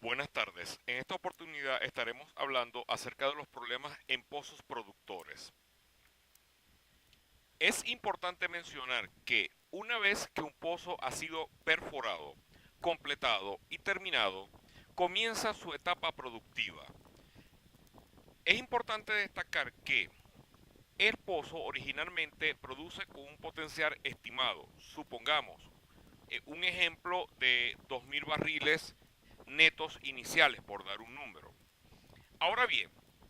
Buenas tardes. En esta oportunidad estaremos hablando acerca de los problemas en pozos productores. Es importante mencionar que una vez que un pozo ha sido perforado, completado y terminado, comienza su etapa productiva. Es importante destacar que el pozo originalmente produce con un potencial estimado, supongamos, un ejemplo de 2.000 barriles netos iniciales, por dar un número. Ahora bien,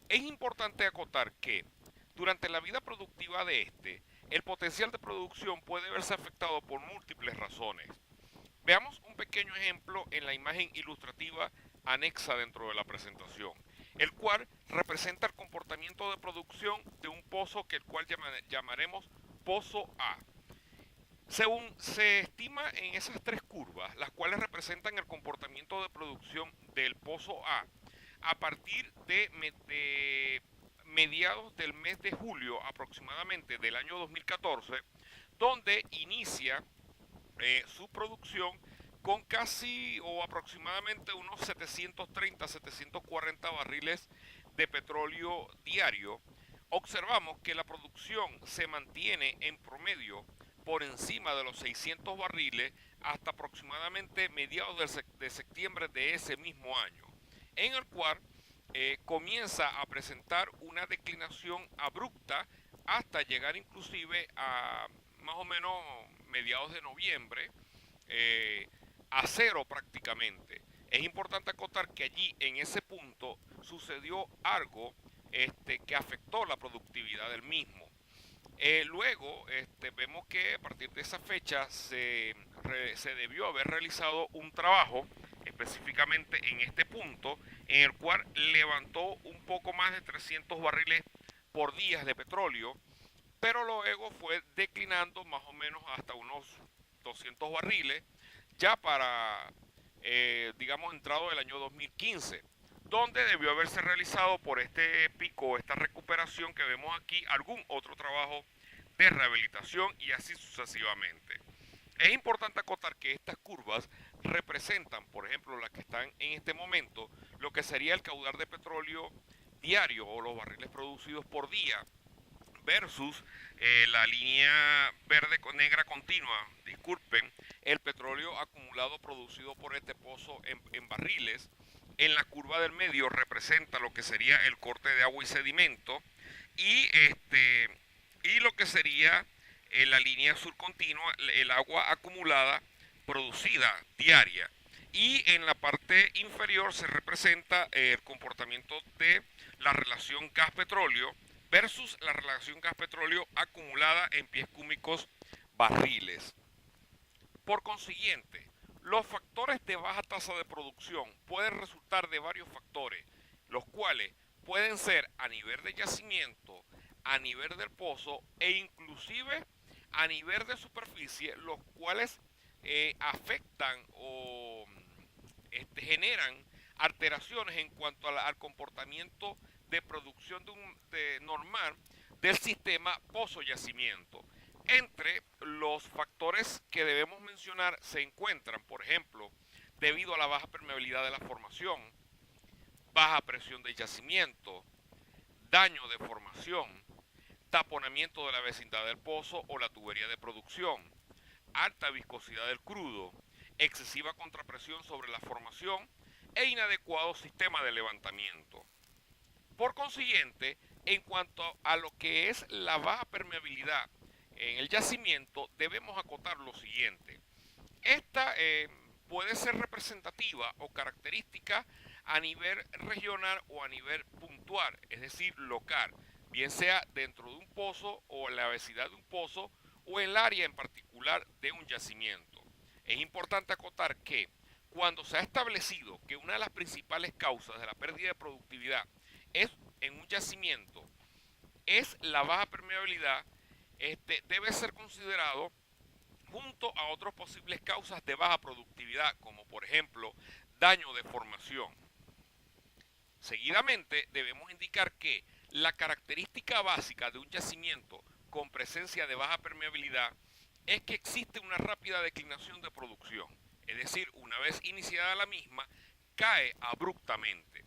es importante acotar que durante la vida productiva de este, el potencial de producción puede verse afectado por múltiples razones. Veamos un pequeño ejemplo en la imagen ilustrativa anexa dentro de la presentación, el cual representa el comportamiento de producción de un pozo que el cual llamaremos pozo A. Según se estima en esas tres curvas, las cuales representan el comportamiento de producción del pozo a partir de mediados del mes de julio aproximadamente del año 2014, donde inicia su producción con casi o aproximadamente unos 730-740 barriles de petróleo diario. Observamos que la producción se mantiene en promedio por encima de los 600 barriles hasta aproximadamente mediados de septiembre de ese mismo año, en el cual comienza a presentar una declinación abrupta hasta llegar inclusive a más o menos mediados de noviembre, eh, a cero prácticamente. Es importante acotar que allí en ese punto sucedió algo que afectó la productividad del mismo. Luego vemos que a partir de esa fecha se debió haber realizado un trabajo específicamente en este punto en el cual levantó un poco más de 300 barriles por día de petróleo, pero luego fue declinando más o menos hasta unos 200 barriles ya para, digamos, entrado el año 2015, donde debió haberse realizado por este pico, esta recuperación que vemos aquí, algún otro trabajo de rehabilitación y así sucesivamente. Es importante acotar que estas curvas representan, por ejemplo, las que están en este momento, lo que sería el caudal de petróleo diario o los barriles producidos por día versus la línea verde con negra continua, disculpen, el petróleo acumulado producido por este pozo en barriles. En la curva del medio representa lo que sería el corte de agua y sedimento y y lo que sería la línea sur continua, el agua acumulada producida diaria. Y en la parte inferior se representa el comportamiento de la relación gas-petróleo versus la relación gas-petróleo acumulada en pies cúbicos barriles. Por consiguiente, los factores de baja tasa de producción pueden resultar de varios factores, los cuales pueden ser a nivel de yacimiento, a nivel del pozo e inclusive a nivel de superficie, los cuales afectan o generan alteraciones en cuanto al comportamiento de producción de normal del sistema pozo-yacimiento. Entre los factores que debemos mencionar se encuentran, por ejemplo, debido a la baja permeabilidad de la formación, baja presión de yacimiento, daño de formación, taponamiento de la vecindad del pozo o la tubería de producción, alta viscosidad del crudo, excesiva contrapresión sobre la formación e inadecuado sistema de levantamiento. Por consiguiente, en cuanto a lo que es la baja permeabilidad en el yacimiento, debemos acotar lo siguiente. Esta puede ser representativa o característica a nivel regional o a nivel puntual, es decir, local, bien sea dentro de un pozo o en la vecindad de un pozo o en el área en particular de un yacimiento. Es importante acotar que cuando se ha establecido que una de las principales causas de la pérdida de productividad es en un yacimiento, es la baja permeabilidad, debe ser considerado junto a otras posibles causas de baja productividad, como por ejemplo daño de formación. Seguidamente debemos indicar que la característica básica de un yacimiento con presencia de baja permeabilidad es que existe una rápida declinación de producción, es decir, una vez iniciada la misma, cae abruptamente.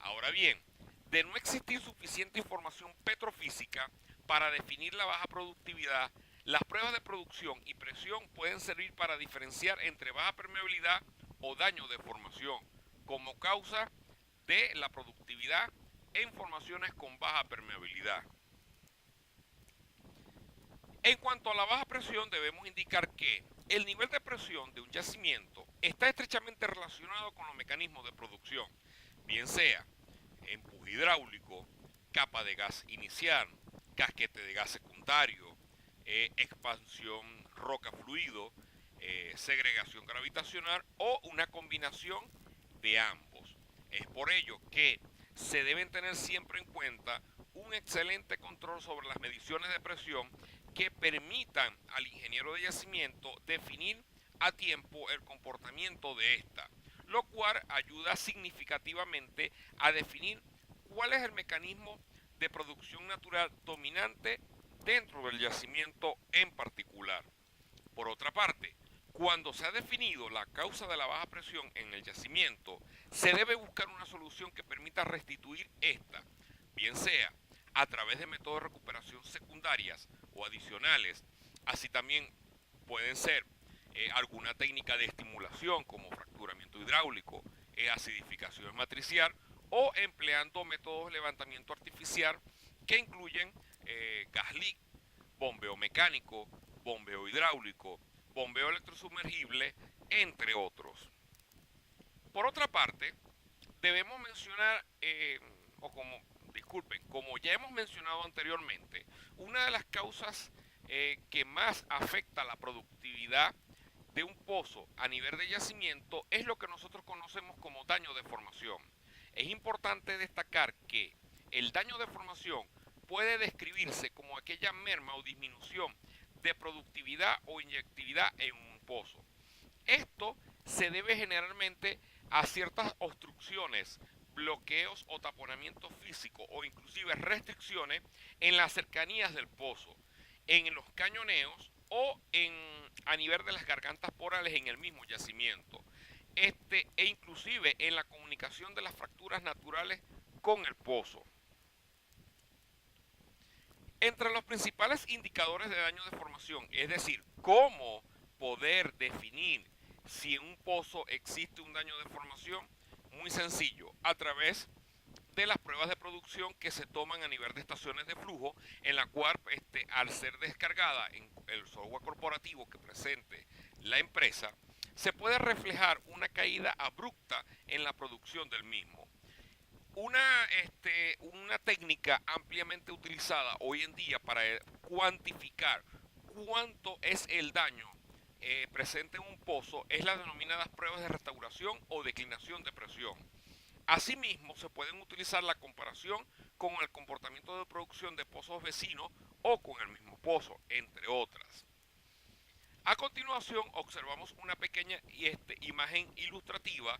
Ahora bien, de no existir suficiente información petrofísica para definir la baja productividad, las pruebas de producción y presión pueden servir para diferenciar entre baja permeabilidad o daño de formación como causa de la productividad en formaciones con baja permeabilidad. En cuanto a la baja presión, debemos indicar que el nivel de presión de un yacimiento está estrechamente relacionado con los mecanismos de producción, bien sea empuje hidráulico, capa de gas inicial, casquete de gas secundario, expansión roca-fluido, segregación gravitacional o una combinación de ambos. Es por ello que se deben tener siempre en cuenta un excelente control sobre las mediciones de presión que permitan al ingeniero de yacimiento definir a tiempo el comportamiento de esta, lo cual ayuda significativamente a definir cuál es el mecanismo de producción natural dominante dentro del yacimiento en particular. Por otra parte, cuando se ha definido la causa de la baja presión en el yacimiento, se debe buscar una solución que permita restituir esta, bien sea a través de métodos de recuperación secundarias o adicionales, así también pueden ser alguna técnica de estimulación como fracturamiento hidráulico, acidificación matricial o empleando métodos de levantamiento artificial que incluyen gas leak, bombeo mecánico, bombeo hidráulico, bombeo electrosumergible, entre otros. Por otra parte, debemos mencionar, como ya hemos mencionado anteriormente, una de las causas que más afecta la productividad de un pozo a nivel de yacimiento es lo que nosotros conocemos como daño de formación. Es importante destacar que el daño de formación puede describirse como aquella merma o disminución de productividad o inyectividad en un pozo. Esto se debe generalmente a ciertas obstrucciones, bloqueos o taponamientos físicos o inclusive restricciones en las cercanías del pozo, en los cañoneos o a nivel de las gargantas porales en el mismo yacimiento, e inclusive en la comunicación de las fracturas naturales con el pozo. Entre los principales indicadores de daño de formación, es decir, cómo poder definir si en un pozo existe un daño de formación, muy sencillo, a través de las pruebas de producción que se toman a nivel de estaciones de flujo, en la cual al ser descargada en el software corporativo que presente la empresa, se puede reflejar una caída abrupta en la producción del mismo. Una técnica ampliamente utilizada hoy en día para cuantificar cuánto es el daño presente en un pozo es las denominadas pruebas de restauración o declinación de presión. Asimismo, se pueden utilizar la comparación con el comportamiento de producción de pozos vecinos o con el mismo pozo, entre otras. A continuación, observamos una pequeña imagen ilustrativa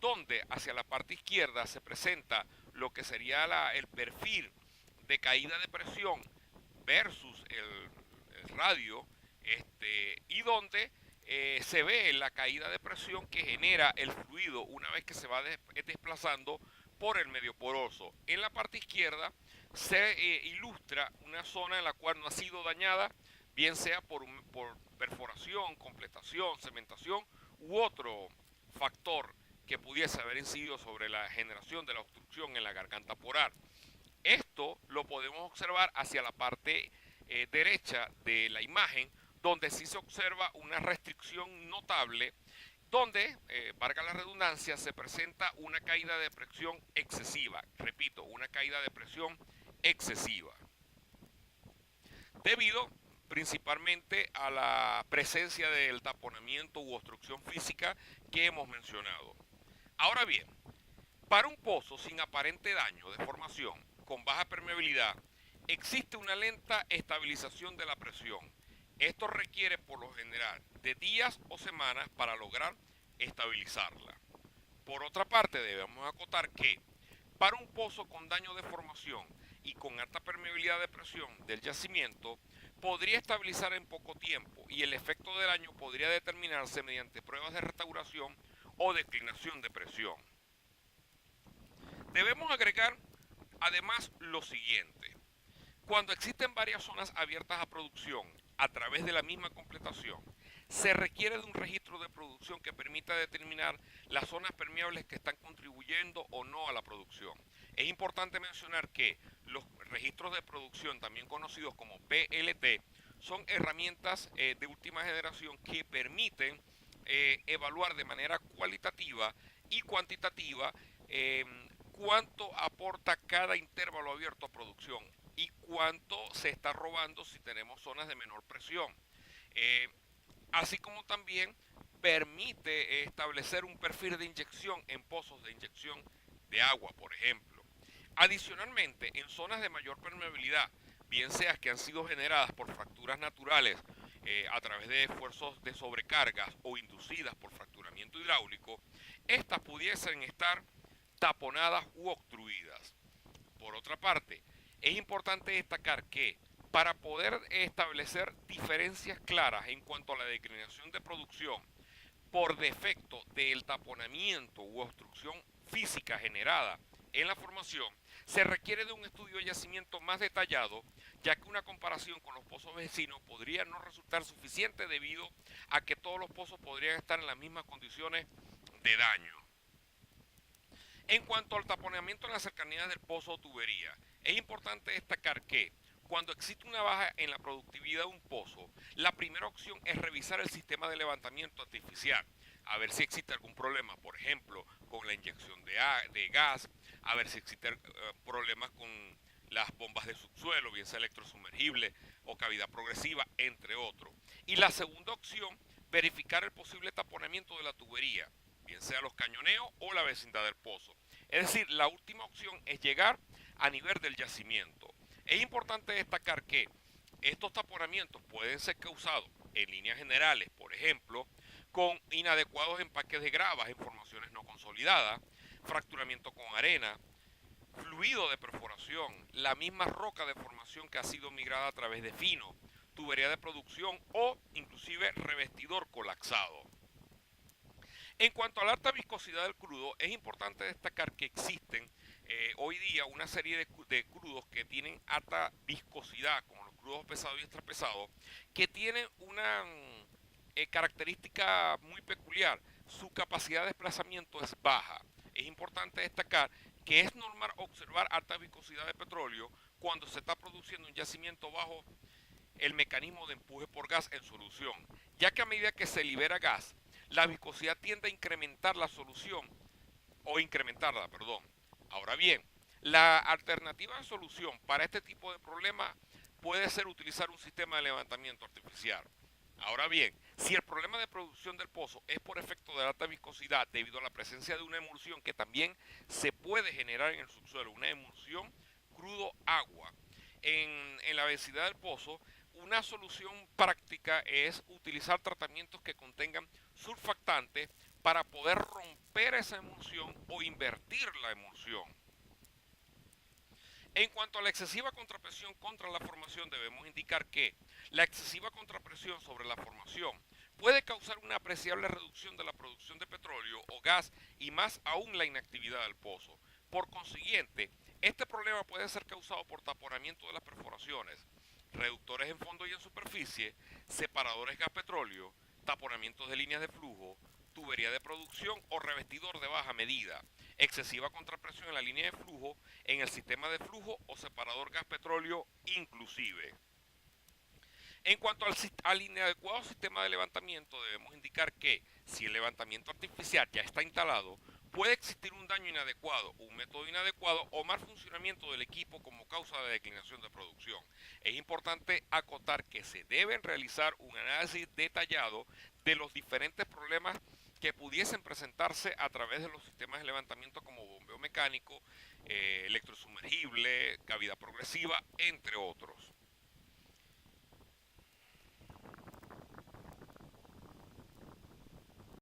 donde hacia la parte izquierda se presenta lo que sería el perfil de caída de presión versus el radio, y donde se ve la caída de presión que genera el fluido una vez que se va desplazando por el medio poroso. En la parte izquierda se ilustra una zona en la cual no ha sido dañada, bien sea por perforación, completación, cementación u otro factor que pudiese haber incidido sobre la generación de la obstrucción en la garganta poral. Esto lo podemos observar hacia la parte derecha de la imagen, donde sí se observa una restricción notable, donde, valga la redundancia, se presenta una caída de presión excesiva. Repito, una caída de presión excesiva. Debido principalmente a la presencia del taponamiento u obstrucción física que hemos mencionado. Ahora bien, para un pozo sin aparente daño de formación, con baja permeabilidad, existe una lenta estabilización de la presión. Esto requiere por lo general de días o semanas para lograr estabilizarla. Por otra parte, debemos acotar que para un pozo con daño de formación y con alta permeabilidad de presión del yacimiento, podría estabilizar en poco tiempo y el efecto del daño podría determinarse mediante pruebas de restauración o declinación de presión. Debemos agregar además lo siguiente. Cuando existen varias zonas abiertas a producción a través de la misma completación, se requiere de un registro de producción que permita determinar las zonas permeables que están contribuyendo o no a la producción. Es importante mencionar que los registros de producción, también conocidos como PLT, son herramientas de última generación que permiten evaluar de manera cualitativa y cuantitativa eh, cuánto aporta cada intervalo abierto a producción y cuánto se está robando si tenemos zonas de menor presión. Eh, Así como también permite establecer un perfil de inyección en pozos de inyección de agua, por ejemplo. Adicionalmente, en zonas de mayor permeabilidad, bien sea que han sido generadas por fracturas naturales a través de esfuerzos de sobrecargas o inducidas por fracturamiento hidráulico, estas pudiesen estar taponadas u obstruidas. Por otra parte, es importante destacar que para poder establecer diferencias claras en cuanto a la declinación de producción por defecto del taponamiento u obstrucción física generada en la formación, se requiere de un estudio de yacimiento más detallado, ya que una comparación con los pozos vecinos podría no resultar suficiente debido a que todos los pozos podrían estar en las mismas condiciones de daño. En cuanto al taponamiento en las cercanías del pozo o tubería, es importante destacar que cuando existe una baja en la productividad de un pozo, la primera opción es revisar el sistema de levantamiento artificial, a ver si existe algún problema, por ejemplo, con la inyección de gas, a ver si existen problemas con las bombas de subsuelo, bien sea electrosumergible o cavidad progresiva, entre otros. Y la segunda opción, verificar el posible taponamiento de la tubería, bien sea los cañoneos o la vecindad del pozo. Es decir, la última opción es llegar a nivel del yacimiento. Es importante destacar que estos taponamientos pueden ser causados en líneas generales, por ejemplo, con inadecuados empaques de gravas en formaciones no consolidadas, fracturamiento con arena, fluido de perforación, la misma roca de formación que ha sido migrada a través de fino, tubería de producción o inclusive revestidor colapsado. En cuanto a la alta viscosidad del crudo, es importante destacar que existen hoy día una serie de crudos que tienen alta viscosidad, como los crudos pesados y extrapesados, que tienen una característica muy peculiar. Su capacidad de desplazamiento es baja. Es importante destacar que es normal observar alta viscosidad de petróleo cuando se está produciendo un yacimiento bajo el mecanismo de empuje por gas en solución, ya que a medida que se libera gas, la viscosidad tiende a incrementar la solución o incrementarla, perdón. Ahora bien, la alternativa de solución para este tipo de problema puede ser utilizar un sistema de levantamiento artificial. Ahora bien, si el problema de producción del pozo es por efecto de alta viscosidad debido a la presencia de una emulsión que también se puede generar en el subsuelo, una emulsión crudo-agua, en la densidad del pozo, una solución práctica es utilizar tratamientos que contengan surfactantes para poder romper esa emulsión o invertir la emulsión. En cuanto a la excesiva contrapresión contra la formación, debemos indicar que la excesiva contrapresión sobre la formación puede causar una apreciable reducción de la producción de petróleo o gas y más aún la inactividad del pozo. Por consiguiente, este problema puede ser causado por taponamiento de las perforaciones, reductores en fondo y en superficie, separadores gas-petróleo, taponamientos de líneas de flujo, tubería de producción o revestidor de baja medida, excesiva contrapresión en la línea de flujo, en el sistema de flujo o separador gas-petróleo inclusive. En cuanto al inadecuado sistema de levantamiento, debemos indicar que si el levantamiento artificial ya está instalado, puede existir un daño inadecuado, un método inadecuado o mal funcionamiento del equipo como causa de declinación de producción. Es importante acotar que se deben realizar un análisis detallado de los diferentes problemas que pudiesen presentarse a través de los sistemas de levantamiento como bombeo mecánico, electrosumergible, cavidad progresiva, entre otros.